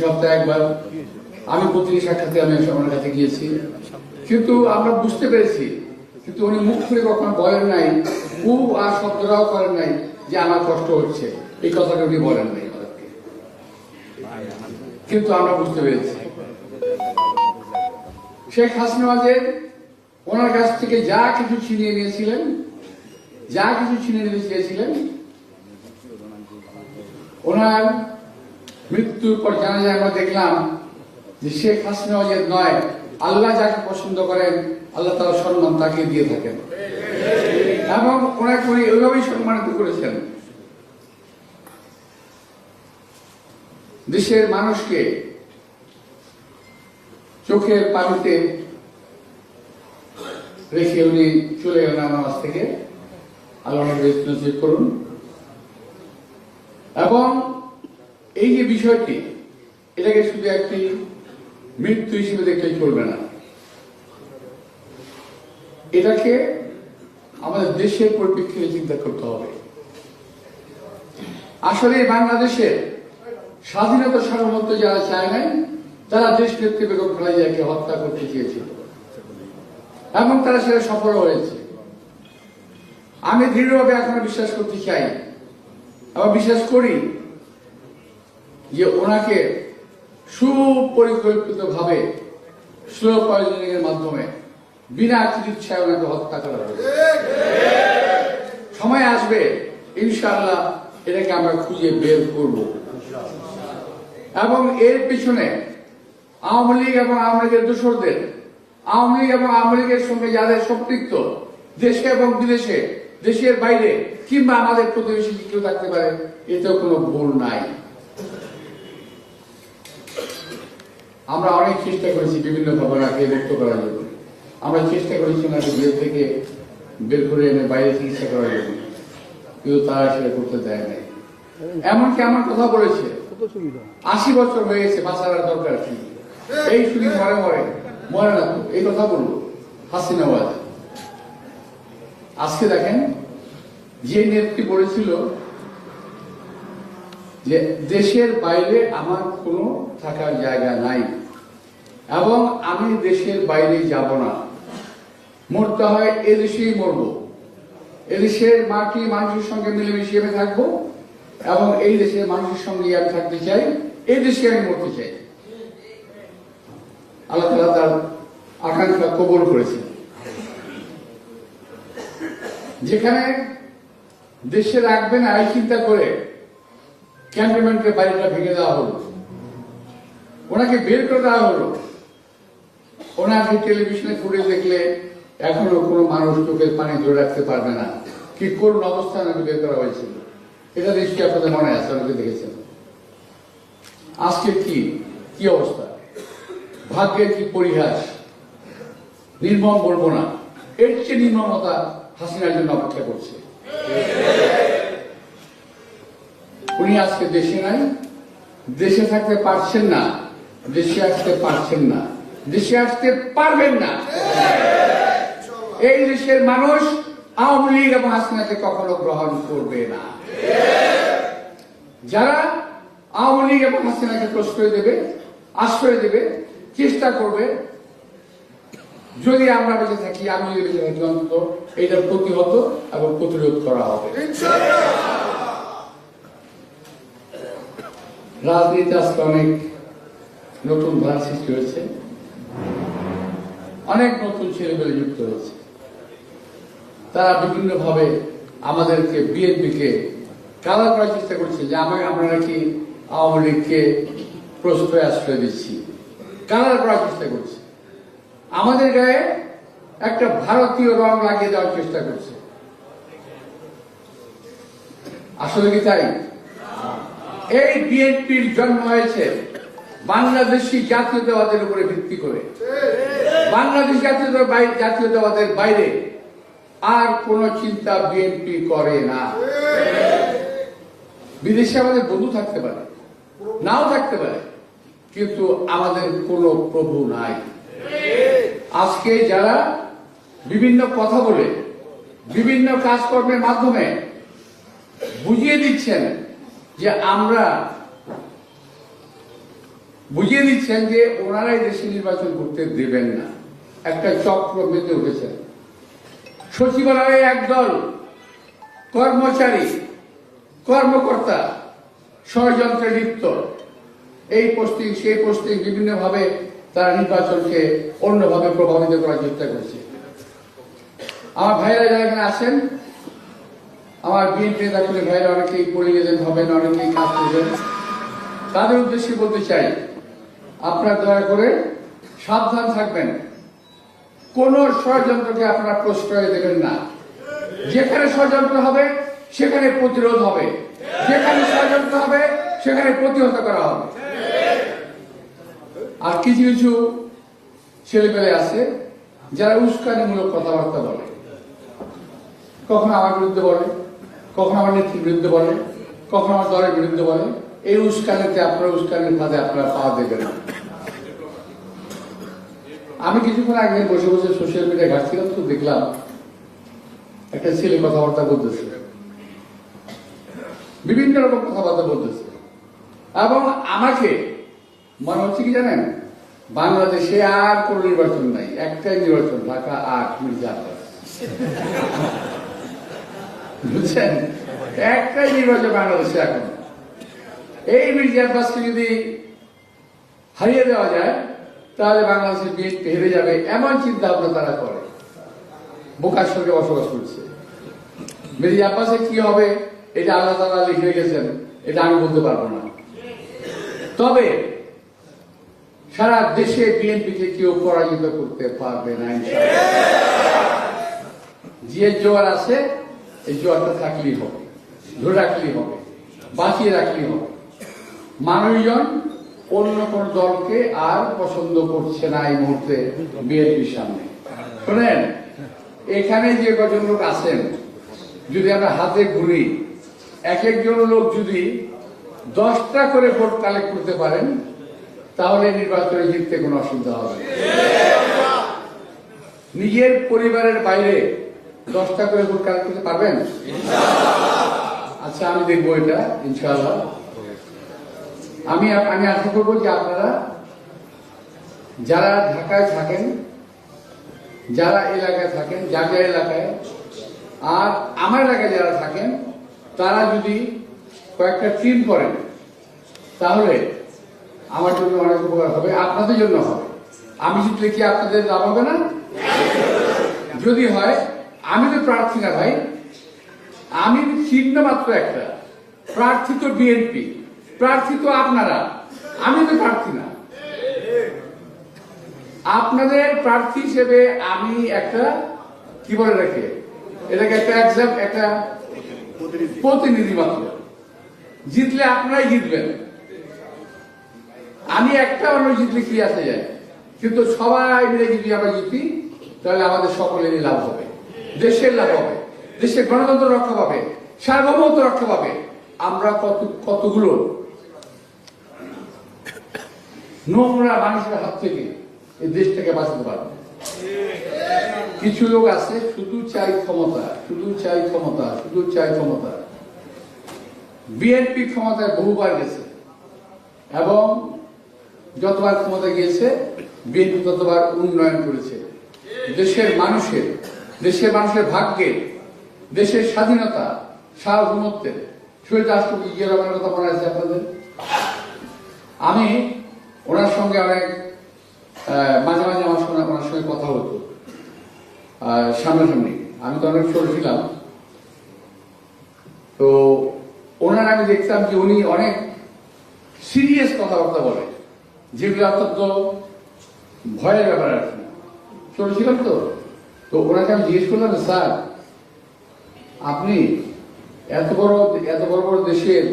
সপ্তাহে একবার আমি পত্রিকা সাক্ষাতে আমি ওনার কাছে গিয়েছি, কিন্তু আমরা বুঝতে পেরেছি, কিন্তু উনি মুখ খুলে কখনো বলেন নাই, আর শব্দটাও করেন নাই যে আমার কষ্ট হচ্ছে, এই কথাটা উনি বলেন নাই আমাদেরকে, কিন্তু আমরা বুঝতে পেরেছি শেখ হাসিনা ওনার কাছ থেকে যা কিছু ছিনিয়ে নিয়েছিলেন, যা কিছু ছিনিয়ে নিতে চেয়েছিলেন, ওনার মৃত্যুর পর জানা যায় আমরা দেখলাম যে শেখ হাসিনা নয়, আল্লাহ যাকে পছন্দ করেন আল্লাহ তার সম্মান তাকে দিয়ে থাকেন এবং ওনাকে উনি ওইভাবেই সম্মানিত করেছেন। দেশের মানুষকে চোখের পানিতে রেখে উনি চলে গেলেন আমার কাছ থেকে, আল্লাহ নসিব করুন। এবং এই যে বিষয়টি, এটাকে শুধু একটি মৃত্যু হিসেবে দেখলেই চলবে না, এটাকে আমাদের দেশের পরিপ্রেক্ষিতে চিন্তা করতে হবে। আসলে বাংলাদেশের স্বাধীনতা সার্বভৌমত্ব যারা চায় নাই, তারা দেশ নেত্রী বেগম খালেদা জিয়াকে হত্যা করতে চেয়েছিল এবং তারা সেটা সফল হয়েছে। আমি দৃঢ়ভাবে এখনো বিশ্বাস করতে চাই এবং বিশ্বাস করি যে ওনাকে সুপরিকল্পিত ভাবে স্লো পয়জনিং এর মাধ্যমে বিনা চিকিৎসায় ওনাকে হত্যা করা হয়েছে। সময় আসবে ইনশাআল্লাহ এটাকে আমরা খুঁজে বের করব এবং এর পিছনে আওয়ামী লীগ এবং আওয়ামী লীগের দোসরদের, আওয়ামী লীগ এবং আওয়ামী লীগের সঙ্গে যাদের সম্পৃক্ত দেশে এবং বিদেশে, দেশের বাইরে কিংবা আমাদের প্রতিবেশী কেউ থাকতে পারে, এতেও কোনো ভুল নাই। আমরা অনেক চেষ্টা করেছি বিভিন্ন ভাবনাকে মুক্ত করার জন্য, আমরা চেষ্টা করেছি ওনাকে জেল থেকে বের করে এনে বাইরে চিকিৎসা করার জন্য, কিন্তু তারা সেটা করতে দেয় নাই। এমনকি আমার কথা বলেছে 80 বছর হয়ে গেছে, বাঁচার দরকার কি, এই শুধু মরে না তো, এই কথা বললো হাসিনা। আজকে দেখেন যে নেত্রী বলেছিল যে দেশের বাইরে আমার কোনো থাকার জায়গা নাই এবং আমি দেশের বাইরে যাব না, মরতে হয় এদেশেই মরবো, এদেশের মাটি মানুষের সঙ্গে মিলেমিশে আমি থাকবো এবং এই দেশের মানুষের সঙ্গে আমি থাকতে চাই, এই দেশে আমি মরতে চাই। আল্লাহ তাআলা তার আকাঙ্ক্ষা কবুল করেছেন। যেখানে দেশে রাখবে না এই চিন্তা করে ক্যান্টনমেন্টের বাড়িটা ভেঙে দেওয়া হলো, ওনাকে বের করে দেওয়া হলো। ওনাকে টেলিভিশনে ফুটে দেখলে এখনো কোনো মানুষ চোখের পানি ধরে রাখতে পারবে না কি করুন অবস্থায় ওনাকে বের করা হয়েছিল। এটা নিশ্চয়ই আপনাদের মনে আছে, অনেকে দেখেছেন। আজকে কি অবস্থা, ভাগ্যের কি পরিহাস, নির্মম বলবো না, এর চেয়ে নির্মমতা হাসিনার জন্য অপেক্ষা করছে। উনি আজকে দেশে নাই, দেশে থাকতে পারছেন না, দেশে আসতে পারছেন না, দেশে আসতে পারবেন না। এই দেশের মানুষ আওয়ামী লীগ এবং হাসিনাকে কখনো গ্রহণ করবে না। যারা আওয়ামী লীগ এবং হাসিনাকে প্রশ্রয় দেবে, আশ্রয় দেবে, চেষ্টা করবে, যদি আমরা বেঁচে থাকি, আমি যদি বেঁচে থাকি, অন্তত এইটার প্রতিহত এবং প্রতিরোধ করা হবে। রাজনীতি আজকে অনেক নতুন ধারা সৃষ্টি হয়েছে, অনেক নতুন ছেলেমেয়ে যুক্ত হয়েছে। তারা বিভিন্ন ভাবে আমাদেরকে, বিএনপিকে কালার করার চেষ্টা করছে যে আমরা নাকি আওয়ামী লীগকে প্রশ্রয় আশ্রয় দিচ্ছি, কালার করার চেষ্টা করছে, আমাদের গায়ে একটা ভারতীয় রং লাগিয়ে দেওয়ার চেষ্টা করছে। আসলে কি তাই? এই বিএনপির জন্ম হয়েছে বাংলাদেশি জাতীয়তাবাদের উপরে ভিত্তি করে। বাংলাদেশ জাতীয়তাবাদের বাইরে আর কোন চিন্তা বিএনপি করে না। বিদেশে আমাদের বন্ধু থাকতে পারে, নাও থাকতে পারে, কিন্তু আমাদের কোনো প্রভু নাই। আজকে যারা বিভিন্ন কথা বলে, বিভিন্ন কাজকর্মের মাধ্যমে বুঝিয়ে দিচ্ছেন যে আমরা বুঝিয়ে দিচ্ছেন যে ওনারাই দেশে নির্বাচন করতে দেবেন না। একটা চক্র বেঁধে উঠেছেন। সচিবালয়ে একদল কর্মচারী কর্মকর্তা ষড়যন্ত্রে লিপ্ত, এই পোস্টিং সেই পোস্টিং বিভিন্নভাবে তারা নির্বাচনকে অন্যভাবে প্রভাবিত করার চেষ্টা করছে। আমার ভাইরা যারা এখানে আছেন, আমার বিএনপি নেতাকর্মী ভাইরা অনেকেই পলিং এজেন্ট হবেন, অনেকেই কাজ করবেন, তাদের উদ্দেশ্যে বলতে চাই, আপনারা দয়া করে সাবধান থাকবেন। কোন ষড়যন্ত্রকে আপনারা প্রশ্রয় দেবেন না। যেখানে ষড়যন্ত্র হবে সেখানে প্রতিরোধ হবে, যেখানে ষড়যন্ত্র হবে সেখানে প্রতিহত করা হবে। আর কিছু কিছু ছেলেপেলে আছে যারা উস্কানিমূলক কথাবার্তা বলে, কখনো আমার বিরুদ্ধে বলে, কখনো আমার নেত্রীর বিরুদ্ধে বলে, কখনো আমার দলের বিরুদ্ধে বলে। এই উস্কানিতে আপনারা উস্কানির ফাঁদে আপনারা পা দেবেন না। আমি কিছুক্ষণ আগে বসে বসে সোশ্যাল মিডিয়ায় ঘাটছিলাম, তো দেখলাম একটা ছেলে কথাবার্তা বলতেছে, বিভিন্ন রকম কথাবার্তা বলতেছে, এবং আমাকে মনে হচ্ছে কি জানেন, বাংলাদেশে আর কোন নির্বাচন নাই, একটাই নির্বাচন, ঢাকা ৮ মির্জা আব্বাস। বুঝছেন, একটাই নির্বাচন বাংলাদেশে এখন। এই মির্জা আব্বাসকে যদি হারিয়ে দেওয়া যায় তাহলে বাংলাদেশের বিএনপি হেরে যাবে, এমন চিন্তা ভাবনা তারা করে। বোকার সঙ্গে বসবাস করছে। মির্জা আব্বাসে কি হবে এটা আল্লাহ তাআলা লিখে গেছেন, এটা আমি বলতে পারবো না। তবে সারা দেশে বিএনপিকে কেউ পরাজিত করতে পারবে না ইনশাআল্লাহ। যে জোয়ার আছে এই জোয়ারটা থাকলেই হবে, ধরে রাখলেই হবে, বাঁচিয়ে রাখলেই হবে। মানুষজন অন্য কোন দলকে আর পছন্দ করছে না এই মুহূর্তে বিএনপির সামনে। শোনেন, এখানে যে কজন লোক আছেন, যদি আমরা হাতে গুনি, এক একজন লোক যদি 10টা করে ভোট কালেক্ট করতে পারেন তাহলে নির্বাচনে জিততে কোনো অসুবিধা হবে না। নিজের পরিবারের বাইরে 10টা করে ভোট কালেক্ট করতে পারবেন? আচ্ছা, আমি দেখবো এটা ইনশাআল্লাহ। আমি আশা করবো যে আপনারা যারা ঢাকায় থাকেন, যারা এলাকায় থাকেন, জায়গা এলাকায়, আর আমার এলাকায় যারা থাকেন, তারা যদি কয়েকটা টিম করেন তাহলে আমার জন্য অনেক উপকার হবে, আপনাদের জন্য হবে। আমি জিতলে কি আপনাদের লাভ হবে না? যদি হয়, আমি তো প্রার্থী না ভাই, আমি চিহ্ন মাত্র একটা, প্রার্থী তো বিএনপি, প্রার্থী তো আপনারা, আমি তো প্রার্থী না। আপনাদের প্রার্থী হিসেবে আমি একটা কি বলে রাখে, এটাকে একটা এক্সাম, একটা প্রতিনিধি মাত্র। জিতলে আপনারাই জিতবেন, আমি একটা অন্য জিতলে কি আসে যায়, কিন্তু সবাই মিলে যদি আমরা জিতি তাহলে আমাদের সকলেরই লাভ হবে, দেশের লাভ হবে, দেশের গণতন্ত্র রক্ষা পাবে, সার্বভৌমত্ব রক্ষা পাবে। আমরা কতগুলো নোংরা মানুষের হাত থেকে এই দেশটাকে বাঁচাতে পারবো। কিছু লোক আছে শুধু চাই ক্ষমতা, শুধু চাই ক্ষমতা, শুধু চাই ক্ষমতা। বিএনপি ক্ষমতায় বহুবার গেছে এবং যতবার ক্ষমতা গিয়েছে বিএনপি ততবার উন্নয়ন করেছে। দেশের মানুষের ভাগ্যের, দেশের স্বাধীনতা, সার্বভৌমত্বের, শহীদ রাষ্ট্রপতি জিয়া রহমানের কথা মনে আছে আপনাদের? আমি ওনার সঙ্গে অনেক মাঝে মাঝে আমার সঙ্গে ওনার সঙ্গে কথা হতো সামনাসামনি। আমি তো অনেক ছোট ছিলাম, তো ওনার আমি দেখতাম যে উনি অনেক সিরিয়াস কথাবার্তা বলে, যেগুলো অত্যন্ত ভয়ের ব্যাপার আর কি। ছোট ছিলাম তো ওনাকে আমি জিজ্ঞেস করলাম, স্যার আপনি এত বড় বড় দেশের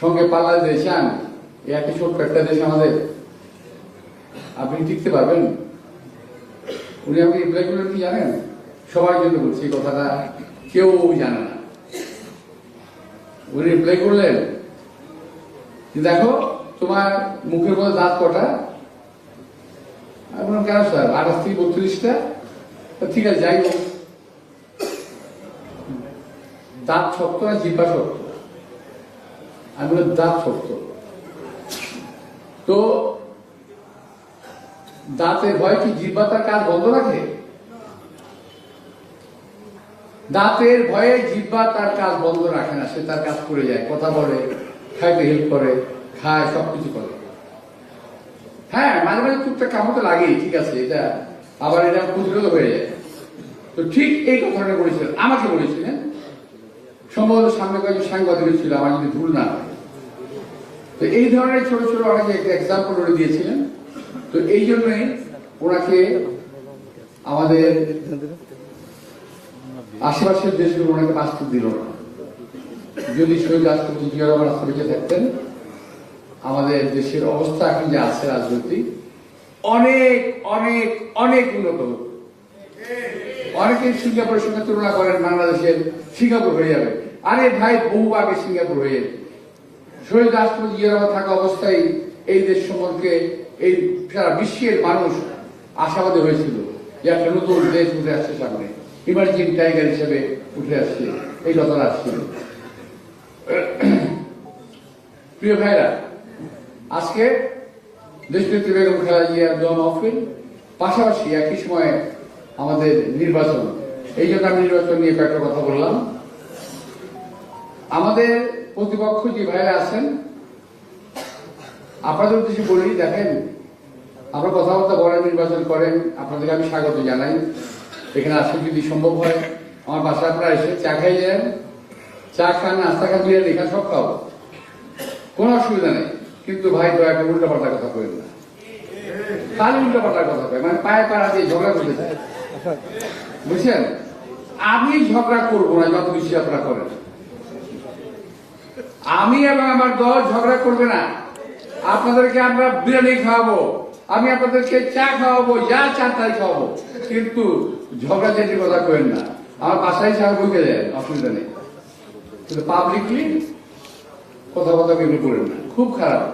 সঙ্গে পাল্লা দিতে চান, একটি ছোট্ট একটা দেশ আমাদের, আপনি টিকতে পারবেন? উনি আমাকে রিপ্লাই করলেন কি জানেন? সবার জন্য বলছি এই কথাটা, কেউ জানে না। উনি রিপ্লাই করলেন, দেখো তোমার মুখের মধ্যে দাঁত কটা? আমি বললাম কেন স্যার? 28 থেকে 32টা। ঠিক আছে, যাই হোক, দাঁত শক্ত না জিহ্বা শক্ত? আমি বললাম দাঁত শক্ত। তো তো দাঁতের ভয় কি জিহ্বা তার কাজ বন্ধ রাখে? দাঁতের ভয়ে জিহ্বা তার কাজ বন্ধ রাখে না, সে তার কাজ করে যায়, কথা বলে, খাইতে হেল্প করে, খায়, সবকিছু করে। হ্যাঁ, মাঝে মাঝে টুকটাক কামড় তো লাগেই, ঠিক আছে, এটা আবার এটা প্রতিরোধ হয়ে যায়। তো ঠিক এই কথাটা বলেছিলেন, আমাকে বলেছিলেন, সম্ভবত সামনে কয়েকজন সাংবাদিক ছিল, আমার যদি ভুল না হয়। তো এই ধরনের ছোট ছোট অনেক এক্সাম্পল ওরা দিয়েছিলেন। তো এই জন্যই ওনাকে আমাদের আশেপাশের দেশগুলো ওনাকে বাঁচতে দিল না। যদি শহীদ রাষ্ট্রপতি জিয়া রহমান বেঁচে থাকতেন, আমাদের দেশের অবস্থা এখন যে আছে রাজনৈতিক, অনেক অনেক অনেক উন্নত হতো। অনেকে সিঙ্গাপুরের সঙ্গে তুলনা করেন, বাংলাদেশের সিঙ্গাপুর হয়ে যাবে। আরে ভাই, বহু আগে সিঙ্গাপুর হয়ে যাবে। শহীদ রাষ্ট্রপতি জিয়া রহমান থাকা অবস্থায় এই দেশ সম্পর্কে এই সারা বিশ্বের মানুষ আশাবাদী হয়েছিল যে একটা নতুন দেশ উঠে আসছে সামনে, ইমার্জিং টাইগার হিসেবে উঠে আসছে, এই কথাটা আসছিল। প্রিয় ভাইরা, আজকে দেশনেত্রী বেগম খালেদা জিয়ার দোয়া মাহফিল, পাশাপাশি একই সময়ে আমাদের নির্বাচন। এই জন্য আমি নির্বাচন নিয়ে কয়েকটা কথা বললাম। আমাদের প্রতিপক্ষ যে ভাইরা আছেন, আপনাদের উদ্দেশ্যে বলি, দেখেন, আপনারা কথাবার্তা বলেন, নির্বাচন করেন, আপনাদেরকে আমি স্বাগত জানাই। এখানে আসলে যদি সম্ভব হয় আমার বাসায় আপনারা এসে চা খাই যান, চা খান, নাস্তা খান, বিরিয়ানি এখানে সব খাবো, কোনো অসুবিধা নেই। কিন্তু ভাই, দয়া করে উল্টা পাল্টা কথা করেন না। খালি উল্টা পাল্টার কথা কয়, মানে পায়ে পাড়া দিয়ে ঝগড়া করতে চায়, বুঝছেন? আমি ঝগড়া করবো না, যত বেশি আপনারা করেন। আমি এবং আমার দল ঝগড়া করবে না। আপনাদেরকে আমরা বিরিয়ানি খাওয়াবো, আমি আপনাদেরকে চা খাওয়াবো, যা চা তাই খাওয়াবো, কিন্তু ঝগড়া চেটির কথা করেন না। আমার বাসায় সাহেব বইকে দেন, অসুবিধা নেই, কিন্তু পাবলিকলি কথা এগুলো করেন না। খুব খারাপ।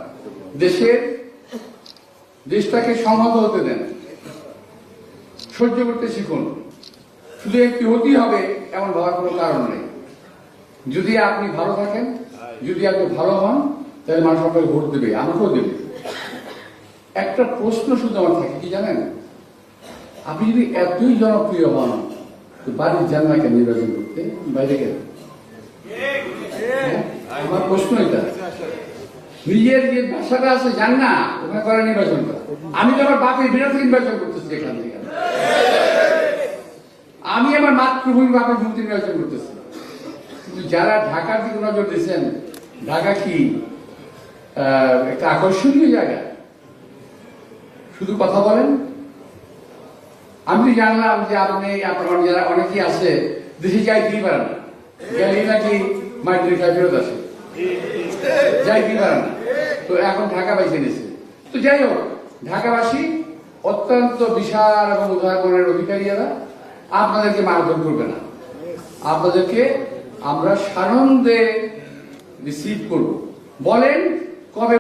দেশটাকে সংহত হতে দেন, সহ্য করতে শিখুন। শুধু একটি হতেই হবে এমন ভাবার কোনো কারণ নেই। যদি আপনি ভালো থাকেন, যদি আপনি ভালো হন, তাহলে মানুষ আপনাকে ভোট দেবে, আমাকেও দেবে। একটা প্রশ্ন শুধু আমার থাকে, কি জানেন? আপনি যদি এতই জনপ্রিয় হন, তো বাড়ির যান না কেন নির্বাচন করতে, বাইরে কেন? আমার প্রশ্ন এটা। নিজের যে ভাষাটা আছে, যান না, ওখানে করেন নির্বাচনটা। আমি তো আমার বাপের বিরুদ্ধে নির্বাচন করতেছি এখান থেকে, আমি আমার মাতৃভূমি বাপের বিরুদ্ধে নির্বাচন করতেছি। কিন্তু যারা ঢাকার দিকে নজর দিচ্ছেন, ঢাকা কি একটা আকর্ষণীয় জায়গা? শুধু কথা বলেন। আমি তো জানলাম যে আপনি, আপনার যারা অনেকেই আছে দেশে যাইতেই পারেন না, গেলেই নাকি মাটির রেখা ফেরত আসে, যাইতেই পারেন না। তো এখন ঢাকা বাইছে নিয়েছে। তো যাই হোক, ঢাকাবাসী অত্যন্ত বিশাল এবং উদার মনের অধিকারী, যারা আপনাদেরকে মারধর করবে না। আপনাদেরকে আমরা সানন্দে রিসিভ করব। বলেন কবে